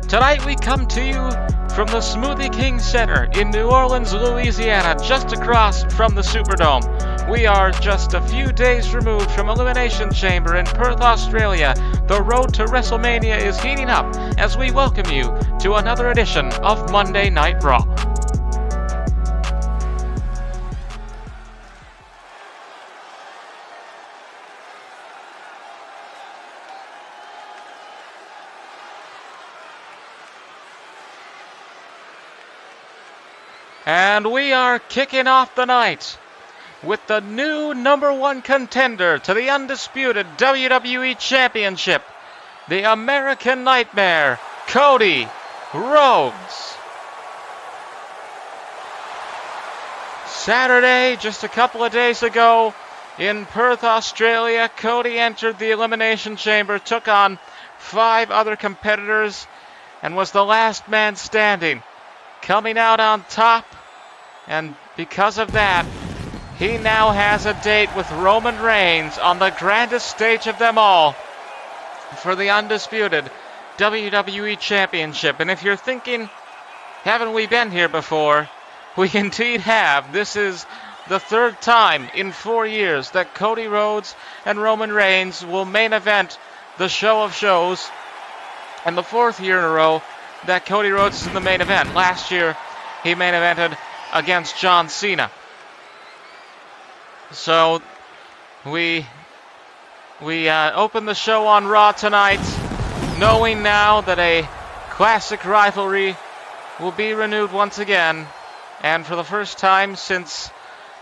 Tonight we come to you from the Smoothie King Center in New Orleans, Louisiana, just across from the Superdome. We are just a few days removed from Elimination Chamber in Perth, Australia. The road to WrestleMania is heating up as we welcome you to another edition of Monday Night Raw. And we are kicking off the night with the new number one contender to the undisputed WWE Championship, the American Nightmare, Cody Rhodes. Saturday, just a couple of days ago, in Perth, Australia, Cody entered the Elimination Chamber, took on 5 other competitors, and was the last man standing, coming out on top. And because of that, he now has a date with Roman Reigns on the grandest stage of them all for the undisputed WWE Championship. And if you're thinking, haven't we been here before? We indeed have. This is the 3rd time in 4 years that Cody Rhodes and Roman Reigns will main event the show of shows, and the 4th year in a row that Cody Rhodes is in the main event. Last year, he main evented against John Cena. So we open the show on Raw tonight, knowing now that a classic rivalry will be renewed once again, and for the first time since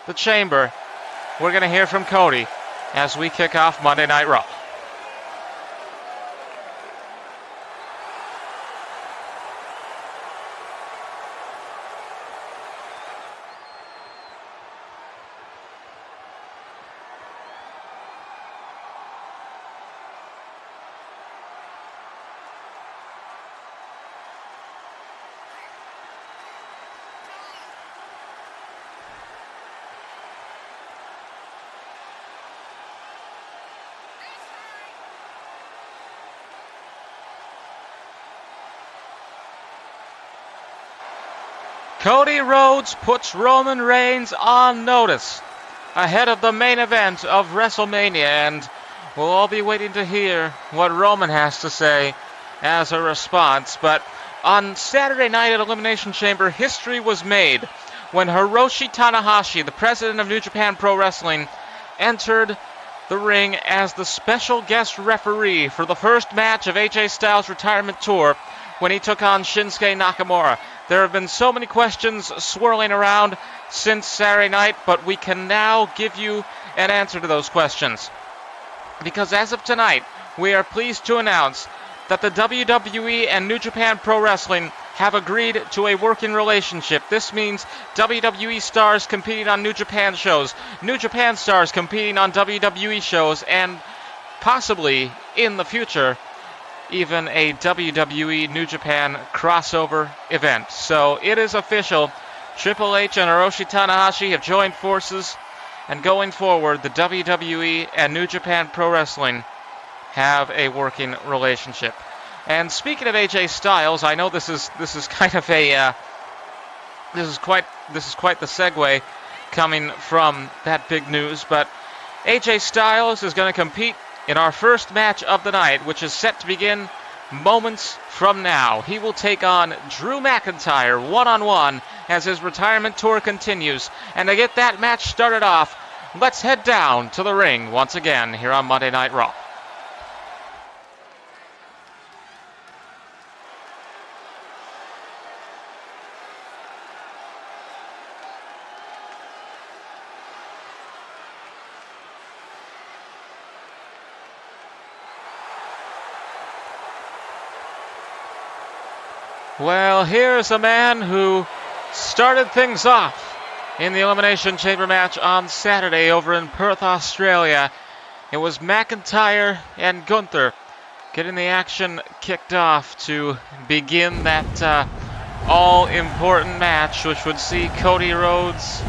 the Chamber, we're going to hear from Cody as we kick off Monday Night Raw. Cody Rhodes puts Roman Reigns on notice ahead of the main event of WrestleMania, and we'll all be waiting to hear what Roman has to say as a response. But on Saturday night at Elimination Chamber, history was made when Hiroshi Tanahashi, the president of New Japan Pro Wrestling, entered the ring as the special guest referee for the first match of AJ Styles' retirement tour when he took on Shinsuke Nakamura. There have been so many questions swirling around since Saturday night, but we can now give you an answer to those questions. Because as of tonight, we are pleased to announce that the WWE and New Japan Pro Wrestling have agreed to a working relationship. This means WWE stars competing on New Japan shows, New Japan stars competing on WWE shows, and possibly, in the future, even a WWE New Japan crossover event. So it is official. Triple H and Hiroshi Tanahashi have joined forces, and going forward, the WWE and New Japan Pro Wrestling have a working relationship. And speaking of AJ Styles, I know this is kind of a this is quite the segue coming from that big news, but AJ Styles is going to compete in our first match of the night, which is set to begin moments from now. He will take on Drew McIntyre one-on-one as his retirement tour continues. And to get that match started off, let's head down to the ring once again here on Monday Night Raw. Well, here's a man who started things off in the Elimination Chamber match on Saturday over in Perth, Australia. It was McIntyre and Gunther getting the action kicked off to begin that all-important match, which would see Cody Rhodes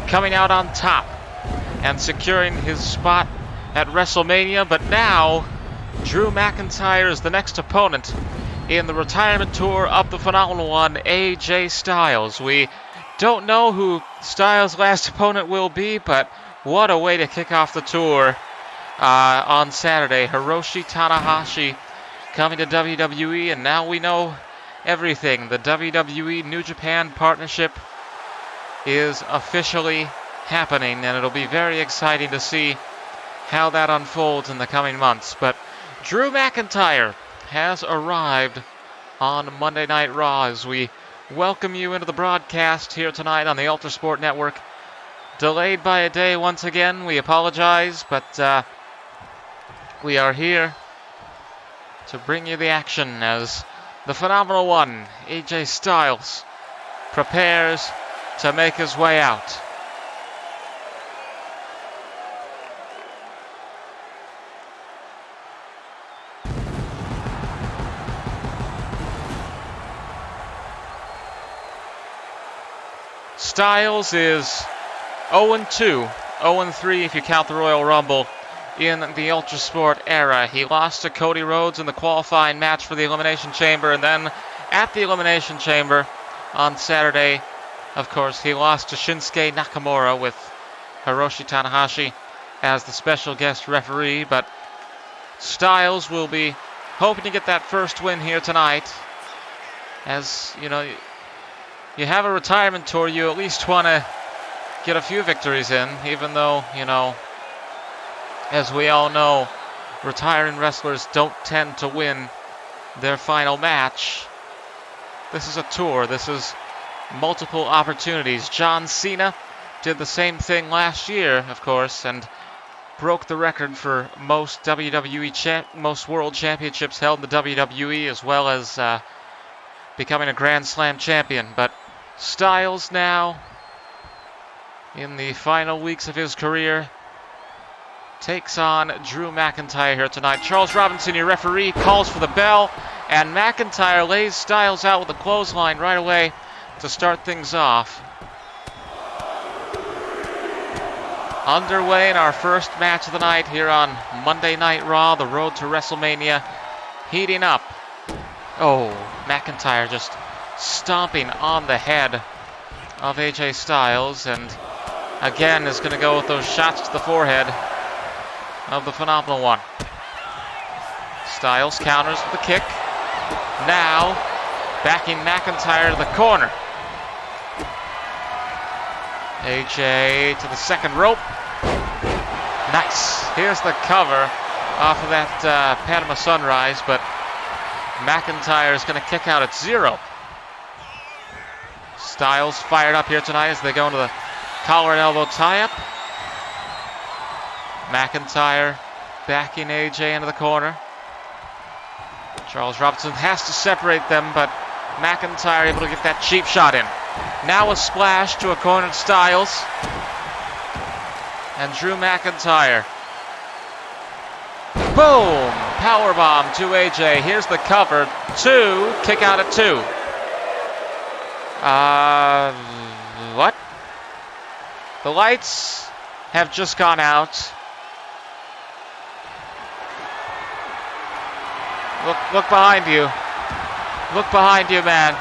coming out on top and securing his spot at WrestleMania. But now, Drew McIntyre is the next opponent in the retirement tour of the phenomenal one, AJ Styles. We don't know who Styles' last opponent will be, but what a way to kick off the tour on Saturday. Hiroshi Tanahashi coming to WWE, and now we know everything. The WWE New Japan partnership is officially happening, and it'll be very exciting to see how that unfolds in the coming months. But Drew McIntyre has arrived on Monday Night Raw as we welcome you into the broadcast here tonight on the ULTRASPORT Network. Delayed by a day once again, we apologize, but we are here to bring you the action as the phenomenal one, AJ Styles, prepares to make his way out. Styles is 0-2, 0-3 if you count the Royal Rumble in the ULTRASPORT era. He lost to Cody Rhodes in the qualifying match for the Elimination Chamber, and then at the Elimination Chamber on Saturday, of course, he lost to Shinsuke Nakamura with Hiroshi Tanahashi as the special guest referee. But Styles will be hoping to get that first win here tonight. As you know, you have a retirement tour, you at least want to get a few victories in, even though, you know, as we all know, retiring wrestlers don't tend to win their final match. This is a tour. This is multiple opportunities. John Cena did the same thing last year, of course, and broke the record for most most World Championships held in the WWE, as well as becoming a Grand Slam champion. But Styles now, in the final weeks of his career, takes on Drew McIntyre here tonight. Charles Robinson, your referee, calls for the bell, and McIntyre lays Styles out with a clothesline right away to start things off. Underway in our first match of the night here on Monday Night Raw, the road to WrestleMania heating up. Oh, McIntyre just stomping on the head of AJ Styles, and again is going to go with those shots to the forehead of the phenomenal one. Styles counters with the kick. Now backing McIntyre to the corner. AJ to the second rope. Nice. Here's the cover off of that Panama Sunrise, but McIntyre is going to kick out at 0. Styles fired up here tonight as they go into the collar and elbow tie-up. McIntyre backing AJ into the corner. Charles Robinson has to separate them, but McIntyre able to get that cheap shot in. Now a splash to a cornered Styles. And Drew McIntyre. Boom! Powerbomb to AJ. Here's the cover. 2. Kick out at 2. What? The lights have just gone out. Look behind you. Look behind you, man.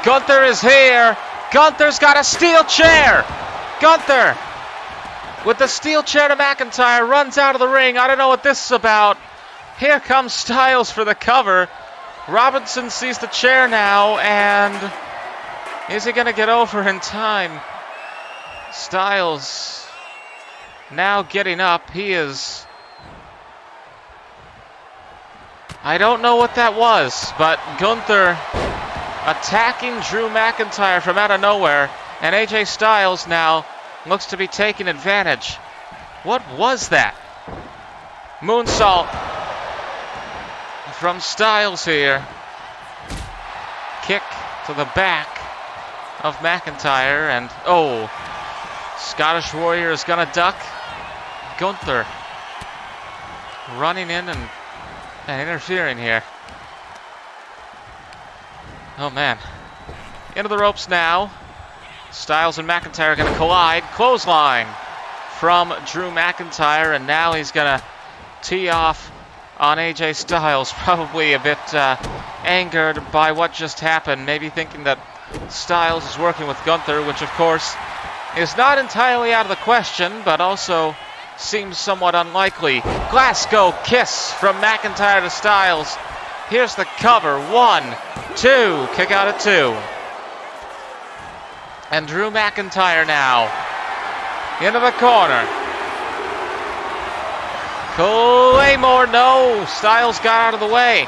Gunther is here. Gunther's got a steel chair. Gunther, with the steel chair to McIntyre, runs out of the ring. I don't know what this is about. Here comes Styles for the cover. Robinson sees the chair now, and is he going to get over in time? Styles now getting up. He is... I don't know what that was, but Gunther attacking Drew McIntyre from out of nowhere, and AJ Styles now looks to be taking advantage. What was that? Moonsault from Styles here. Kick to the back of McIntyre, and oh, Scottish Warrior is gonna duck. Gunther running in and interfering here. Oh man. Into the ropes now. Styles and McIntyre are going to collide. Clothesline from Drew McIntyre, and now he's going to tee off on AJ Styles, probably a bit angered by what just happened, maybe thinking that Styles is working with Gunther, which of course is not entirely out of the question, but also seems somewhat unlikely. Glasgow kiss from McIntyre to Styles. Here's the cover. 1, 2. Kick out at 2. And Drew McIntyre now into the corner. Claymore, no. Styles got out of the way.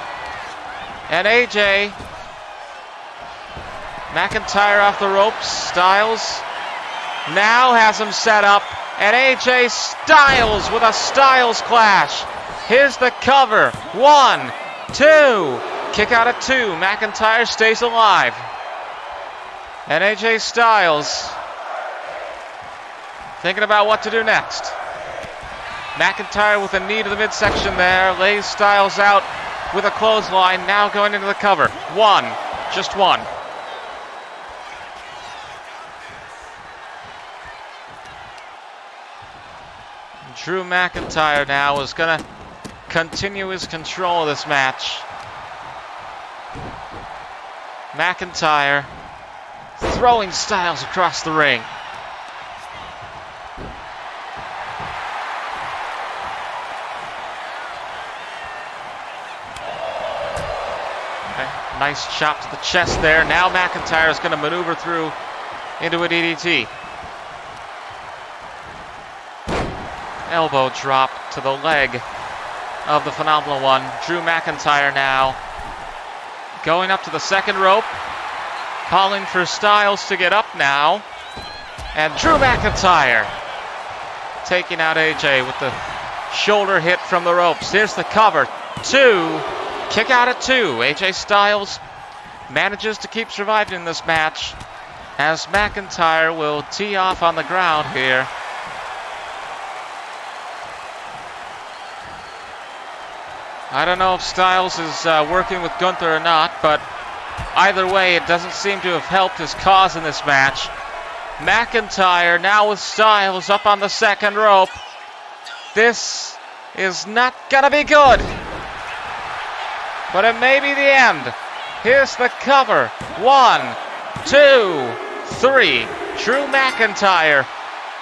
And AJ. McIntyre off the ropes. Styles now has him set up. And AJ Styles with a Styles clash. Here's the cover. 1, 2. Kick out at 2. McIntyre stays alive. And AJ Styles thinking about what to do next. McIntyre with a knee to the midsection there. Lays Styles out with a clothesline. Now going into the cover. 1. Just 1. Drew McIntyre now is going to continue his control of this match. McIntyre throwing Styles across the ring. Okay, nice chop to the chest there. Now McIntyre is going to maneuver through into a DDT. Elbow drop to the leg of the Phenomenal One. Drew McIntyre now going up to the second rope, calling for Styles to get up now. And Drew McIntyre taking out AJ with the shoulder hit from the ropes. Here's the cover. 2. Kick out at 2. AJ Styles manages to keep surviving in this match as McIntyre will tee off on the ground here. I don't know if Styles is working with Gunther or not, but either way, it doesn't seem to have helped his cause in this match. McIntyre now with Styles up on the second rope. This is not gonna be good, but it may be the end. Here's the cover. 1, 2, 3. Drew McIntyre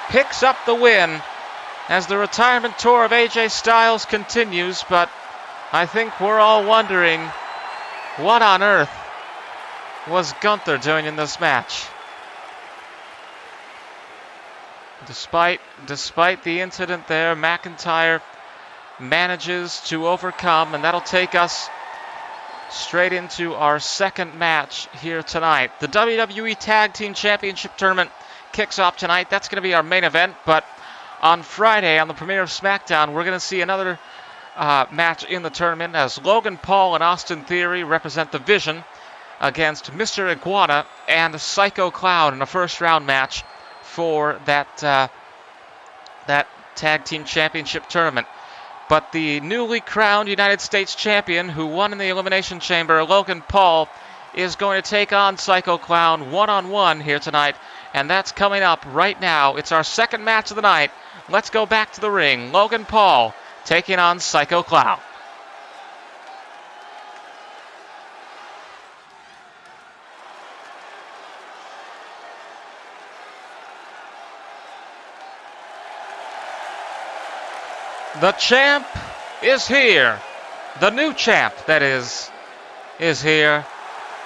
picks up the win as the retirement tour of AJ Styles continues, but I think we're all wondering, what on earth was Gunther doing in this match? Despite the incident there, McIntyre manages to overcome, and that'll take us straight into our second match here tonight. The WWE Tag Team Championship tournament kicks off tonight. That's going to be our main event, but on Friday, on the premiere of SmackDown, we're going to see another match in the tournament as Logan Paul and Austin Theory represent the Vision against Mr. Iguana and Psycho Clown in a first-round match for that Tag Team Championship tournament. But the newly crowned United States champion who won in the Elimination Chamber, Logan Paul, is going to take on Psycho Clown one-on-one here tonight, and that's coming up right now. It's our second match of the night. Let's go back to the ring. Logan Paul taking on Psycho Clown. The champ is here. The new champ, that is here.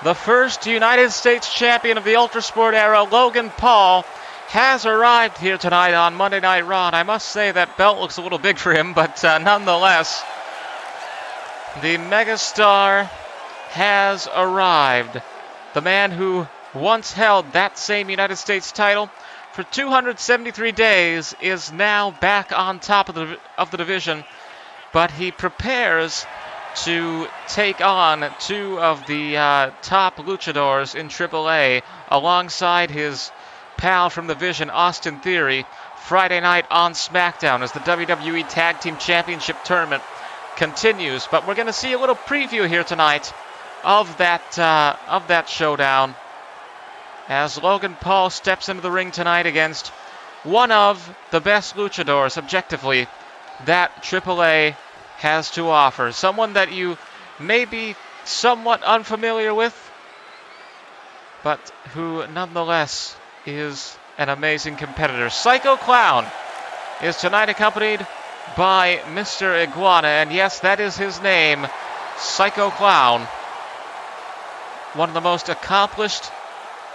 The first United States champion of the ULTRASPORT era, Logan Paul, has arrived here tonight on Monday Night Raw. And I must say that belt looks a little big for him, but nonetheless, the megastar has arrived. The man who once held that same United States title for 273 days is now back on top of the division, but he prepares to take on two of the top luchadors in AAA alongside his pal from the Vision, Austin Theory, Friday night on SmackDown as the WWE Tag Team Championship tournament continues. But we're going to see a little preview here tonight of that showdown as Logan Paul steps into the ring tonight against one of the best luchadors, objectively, that AAA has to offer. Someone that you may be somewhat unfamiliar with, but who nonetheless is an amazing competitor. Psycho Clown is tonight accompanied by Mr. Iguana, and yes, that is his name, Psycho Clown. One of the most accomplished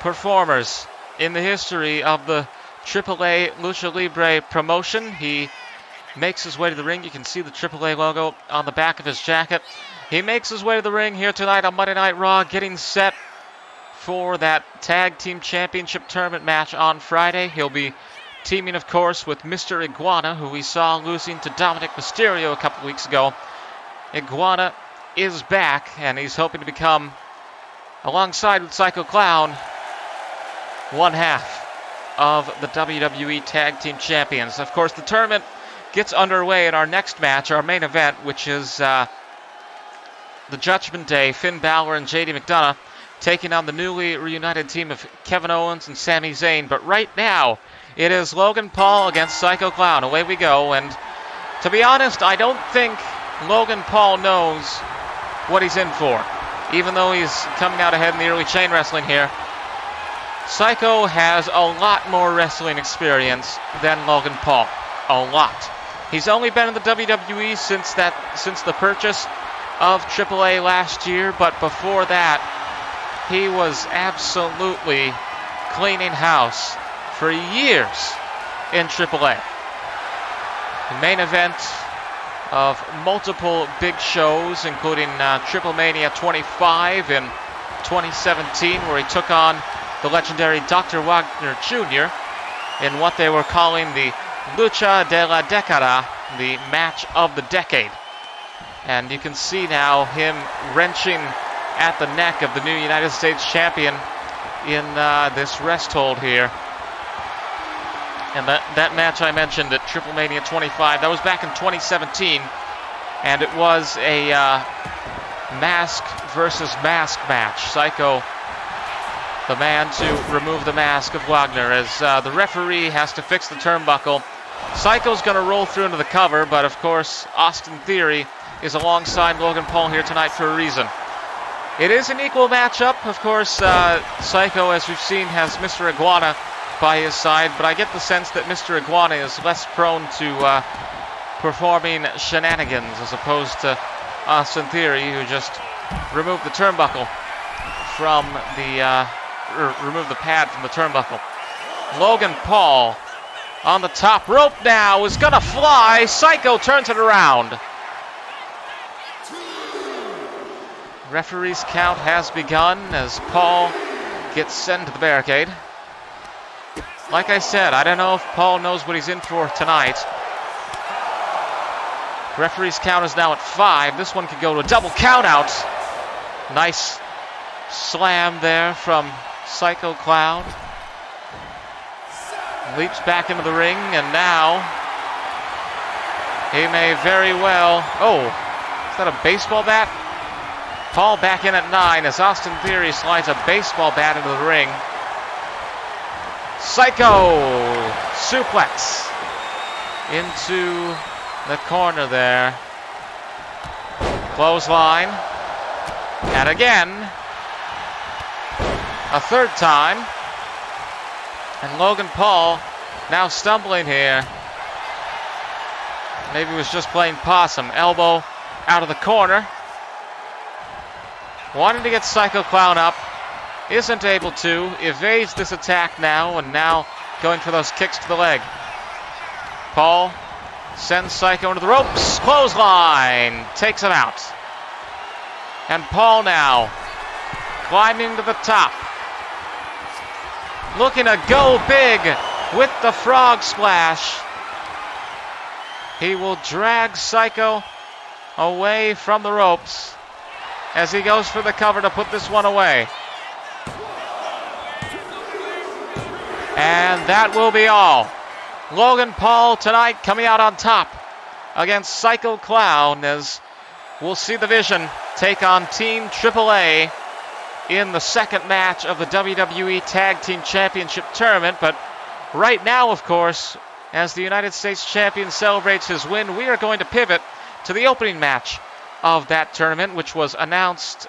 performers in the history of the AAA Lucha Libre promotion. He makes his way to the ring. You can see the AAA logo on the back of his jacket. He makes his way to the ring here tonight on Monday Night Raw, getting set for that Tag Team Championship tournament match on Friday. He'll be teaming, of course, with Mr. Iguana, who we saw losing to Dominic Mysterio a couple weeks ago. Iguana is back, and he's hoping to become, alongside with Psycho Clown, one half of the WWE Tag Team Champions. Of course, the tournament gets underway in our next match, our main event, which is the Judgment Day, Finn Balor and J.D. McDonagh taking on the newly reunited team of Kevin Owens and Sami Zayn. But right now, it is Logan Paul against Psycho Clown. Away we go. And to be honest, I don't think Logan Paul knows what he's in for, even though he's coming out ahead in the early chain wrestling here. Psycho has a lot more wrestling experience than Logan Paul. A lot. He's only been in the WWE since the purchase of AAA last year, but before that, he was absolutely cleaning house for years in AAA. The main event of multiple big shows, including Triplemania 25 in 2017, where he took on the legendary Dr. Wagner Jr. in what they were calling the Lucha de la Década, the match of the decade. And you can see now him wrenching at the neck of the new United States champion in this rest hold here. And that match I mentioned at Triplemania 25, that was back in 2017, and it was a mask versus mask match. Psycho, the man to remove the mask of Wagner, as the referee has to fix the turnbuckle. Psycho's going to roll through into the cover, but of course Austin Theory is alongside Logan Paul here tonight for a reason. It is an equal matchup. Of course, Psycho, as we've seen, has Mr. Iguana by his side, but I get the sense that Mr. Iguana is less prone to performing shenanigans as opposed to Austin Theory, who just removed the turnbuckle from removed the pad from the turnbuckle. Logan Paul on the top rope now is gonna fly. Psycho turns it around. Referee's count has begun as Paul gets sent to the barricade. Like I said, I don't know if Paul knows what he's in for tonight. Referee's count is now at 5. This one could go to a double count out. Nice slam there from Psycho Clown. Leaps back into the ring, and now he may very well... Oh, is that a baseball bat? Paul back in at 9 as Austin Theory slides a baseball bat into the ring. Psycho suplex into the corner there. Clothesline. And again, a third time. And Logan Paul now stumbling here. Maybe he was just playing possum. Elbow out of the corner. Wanting to get Psycho Clown up. Isn't able to. Evades this attack now, and now going for those kicks to the leg. Paul sends Psycho into the ropes. Clothesline. Takes him out. And Paul now climbing to the top. Looking to go big with the frog splash. He will drag Psycho away from the ropes as he goes for the cover to put this one away. And that will be all. Logan Paul tonight coming out on top against Psycho Clown, as we'll see the Vision take on Team AAA in the second match of the WWE Tag Team Championship tournament. But right now, of course, as the United States champion celebrates his win, we are going to pivot to the opening match of that tournament, which was announced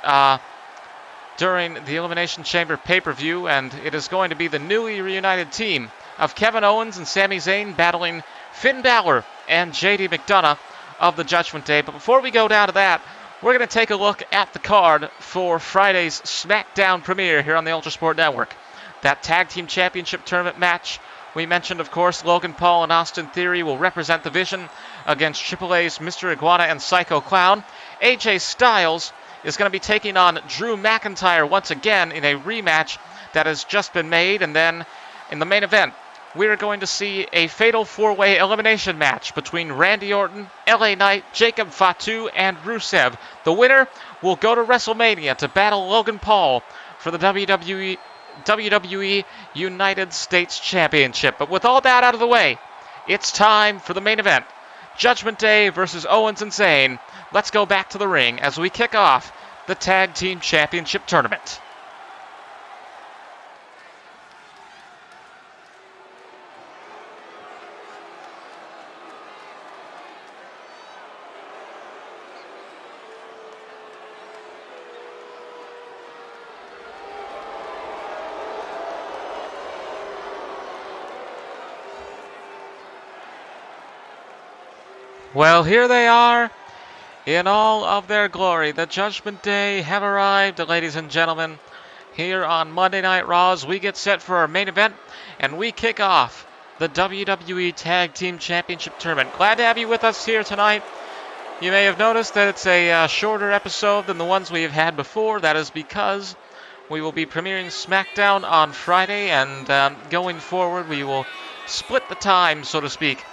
during the Elimination Chamber pay-per-view, and it is going to be the newly reunited team of Kevin Owens and Sami Zayn battling Finn Balor and J.D. McDonagh of the Judgment Day. But before we go down to that, we're going to take a look at the card for Friday's SmackDown premiere here on the ULTRASPORT Network. That Tag Team Championship tournament match, we mentioned, of course, Logan Paul and Austin Theory will represent the Vision against AAA's Mr. Iguana and Psycho Clown. AJ Styles is going to be taking on Drew McIntyre once again in a rematch that has just been made. And then in the main event, we're going to see a fatal four-way elimination match between Randy Orton, LA Knight, Jacob Fatu, and Rusev. The winner will go to WrestleMania to battle Logan Paul for the WWE United States Championship. But with all that out of the way, it's time for the main event. Judgment Day versus Owens and Zayn. Let's go back to the ring as we kick off the Tag Team Championship tournament. Well, here they are in all of their glory. The Judgment Day have arrived, ladies and gentlemen, here on Monday Night Raw as we get set for our main event, and we kick off the WWE Tag Team Championship Tournament. Glad to have you with us here tonight. You may have noticed that it's a shorter episode than the ones we have had before. That is because we will be premiering SmackDown on Friday, and going forward we will split the time, so to speak.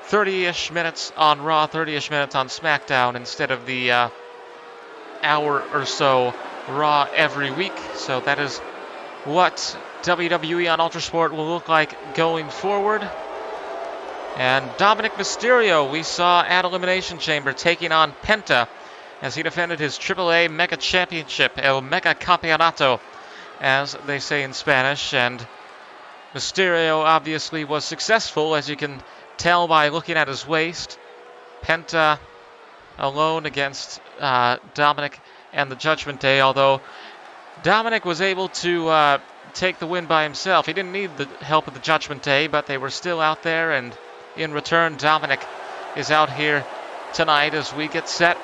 30-ish minutes on Raw, 30-ish minutes on SmackDown instead of the hour or so Raw every week. So that is what WWE on ULTRASPORT will look like going forward. And Dominic Mysterio we saw at Elimination Chamber taking on Penta as he defended his AAA Mega Championship, El Mega Campeonato, as they say in Spanish. And Mysterio obviously was successful, as you can tell by looking at his waist. Penta alone against Dominic and the Judgment Day, although Dominic was able to take the win by himself. He didn't need the help of the Judgment Day, but they were still out there, and in return Dominic is out here tonight as we get set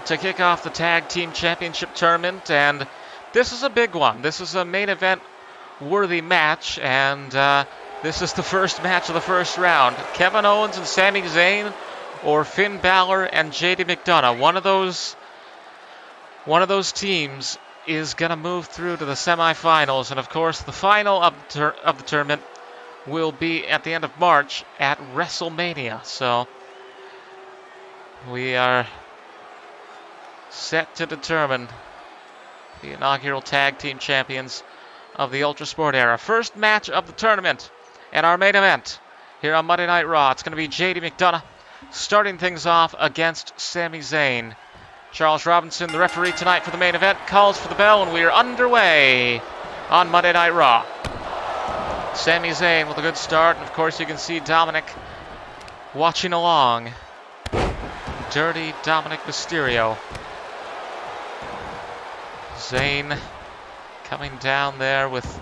to kick off the Tag Team Championship Tournament. And this is a big one. This is a main event worthy match, and this is the first match of the first round. Kevin Owens and Sami Zayn, or Finn Balor and J.D. McDonagh. One of those teams is going to move through to the semifinals. And of course, the final of the tournament will be at the end of March at WrestleMania. So we are set to determine the inaugural Tag Team Champions of the ULTRASPORT era. First match of the tournament. And our main event here on Monday Night Raw, it's going to be J.D. McDonagh starting things off against Sami Zayn. Charles Robinson, the referee tonight for the main event, calls for the bell, and we are underway on Monday Night Raw. Sami Zayn with a good start, and of course you can see Dominic watching along. Dirty Dominic Mysterio. Zayn coming down there with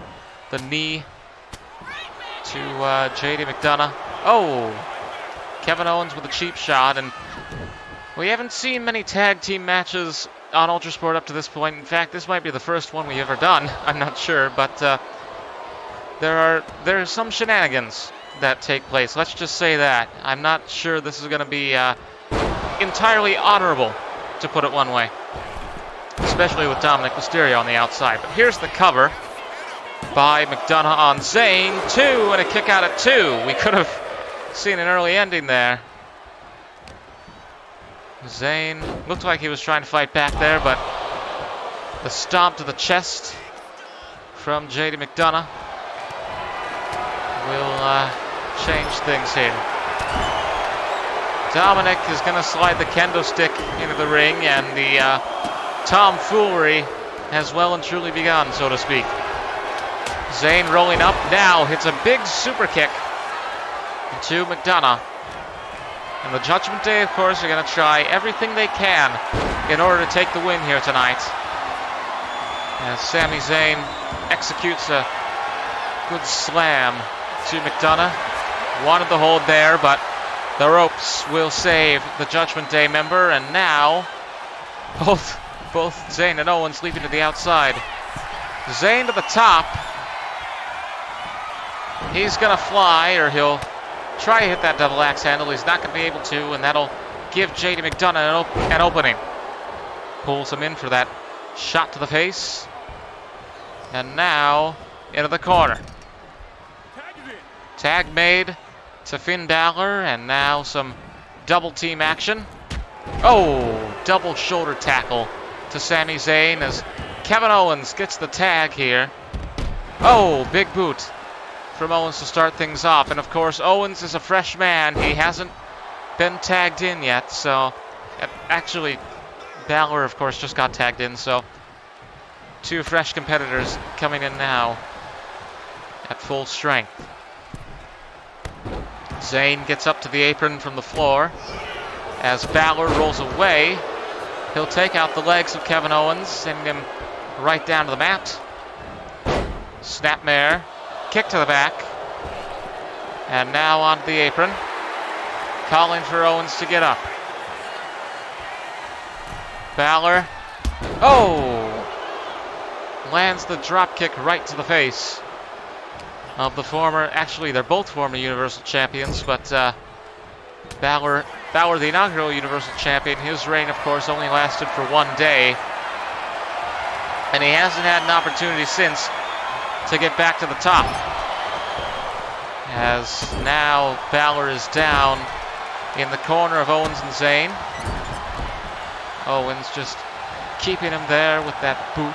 the knee to J.D. McDonagh. Oh! Kevin Owens with a cheap shot, and we haven't seen many tag team matches on ULTRASPORT up to this point. In fact, this might be the first one we've ever done. I'm not sure, but there are some shenanigans that take place. Let's just say that. I'm not sure this is going to be entirely honorable, to put it one way. Especially with Dominic Mysterio on the outside. But here's the cover by McDonagh on Zayn. 2 and a kick out at 2. We could have seen an early ending there. Zayn looked like he was trying to fight back there, but the stomp to the chest from J.D. McDonagh will change things here. Dominic is going to slide the kendo stick into the ring, and the tomfoolery has well and truly begun, so to speak. Zayn rolling up now, hits a big super kick to McDonagh. And the Judgment Day, of course, are going to try everything they can in order to take the win here tonight. As Sami Zayn executes a good slam to McDonagh. Wanted the hold there, but the ropes will save the Judgment Day member. And now, both Zayn and Owens leaping to the outside. Zayn to the top. He's going to fly, or he'll try to hit that double axe handle. He's not going to be able to, and that'll give J.D. McDonagh an opening. Pulls him in for that shot to the face. And now, into the corner. Tag made to Finn Balor, and now some double team action. Oh, double shoulder tackle to Sami Zayn as Kevin Owens gets the tag here. Oh, big boot from Owens to start things off. And of course, Owens is a fresh man. He hasn't been tagged in yet, so actually Balor, of course, just got tagged in, so two fresh competitors coming in now at full strength. Zayn gets up to the apron from the floor. As Balor rolls away, he'll take out the legs of Kevin Owens, sending him right down to the mat. Snapmare, kick to the back. And now onto the apron, calling for Owens to get up. Balor, lands the drop kick right to the face of the former, actually they're both former Universal Champions, but Balor, the inaugural Universal Champion, his reign, of course, only lasted for 1 day. And he hasn't had an opportunity since to get back to the top. As now Balor is down in the corner of Owens and Zayn. Owens just keeping him there with that boot.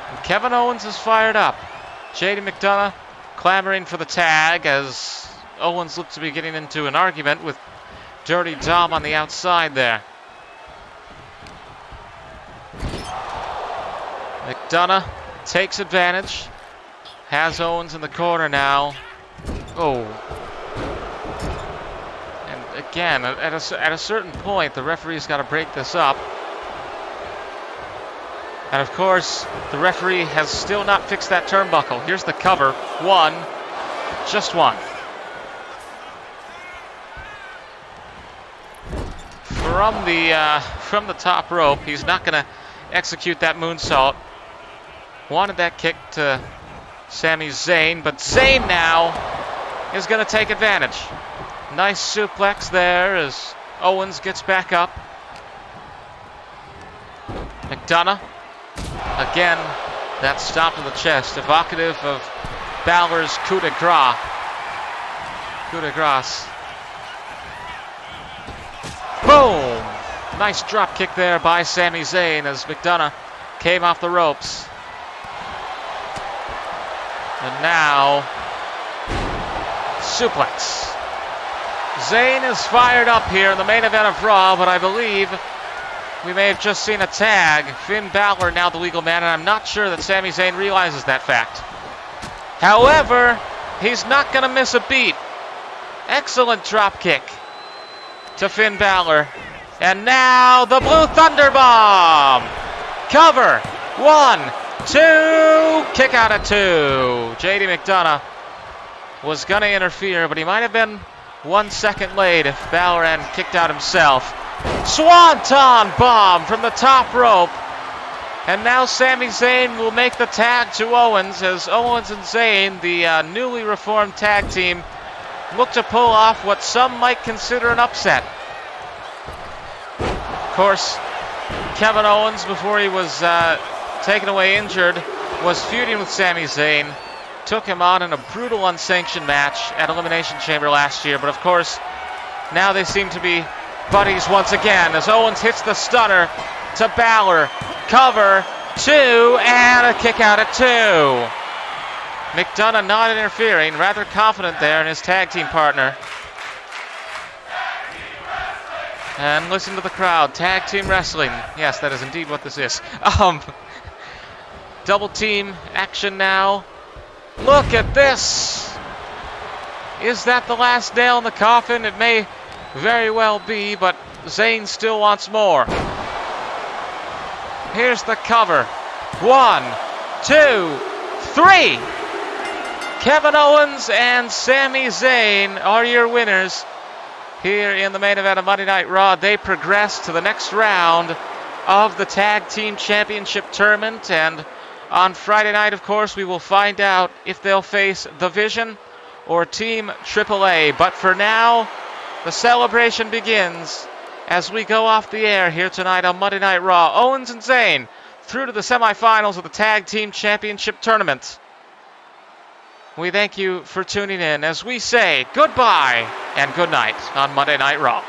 And Kevin Owens is fired up. J.D. McDonagh clamoring for the tag as Owens looks to be getting into an argument with Dirty Dom on the outside there. McDonagh takes advantage. Has Owens in the corner now. Oh. And again, at a certain point, the referee's got to break this up. And of course, the referee has still not fixed that turnbuckle. Here's the cover. One. Just one. From the top rope, he's not going to execute that moonsault. Wanted that kick to Sami Zayn, but Zayn now is going to take advantage. Nice suplex there as Owens gets back up. McDonagh, again, that stop to the chest, evocative of Balor's coup de grace. Coup de grace. Boom! Nice drop kick there by Sami Zayn as McDonagh came off the ropes. And now, suplex. Zayn is fired up here in the main event of Raw, but I believe we may have just seen a tag. Finn Balor now the legal man, and I'm not sure that Sami Zayn realizes that fact. However, he's not going to miss a beat. Excellent drop kick to Finn Balor. And now the Blue Thunder Bomb. Cover. 1, 2. Kick out at 2. J.D. McDonagh was going to interfere, but he might have been 1 second late if Balor hadn't kicked out himself. Swanton Bomb from the top rope. And now Sami Zayn will make the tag to Owens as Owens and Zayn, the newly reformed tag team, look to pull off what some might consider an upset. Of course, Kevin Owens, before he was taken away injured, was feuding with Sami Zayn. Took him on in a brutal unsanctioned match at Elimination Chamber last year. But of course, now they seem to be buddies once again as Owens hits the stunner to Balor. Cover, 2, and a kick out at 2. McDonagh not interfering, rather confident there in his tag team partner. And listen to the crowd. Tag team wrestling. Yes, that is indeed what this is. Double team action now. Look at this. Is that the last nail in the coffin? It may very well be, but Zayn still wants more. Here's the cover. 1, 2, 3. Kevin Owens and Sami Zayn are your winners here in the main event of Monday Night Raw. They progress to the next round of the Tag Team Championship tournament, and on Friday night, of course, we will find out if they'll face The Vision or Team AAA. But for now, the celebration begins as we go off the air here tonight on Monday Night Raw. Owens and Zayn through to the semifinals of the Tag Team Championship tournament. We thank you for tuning in as we say goodbye and good night on Monday Night Raw.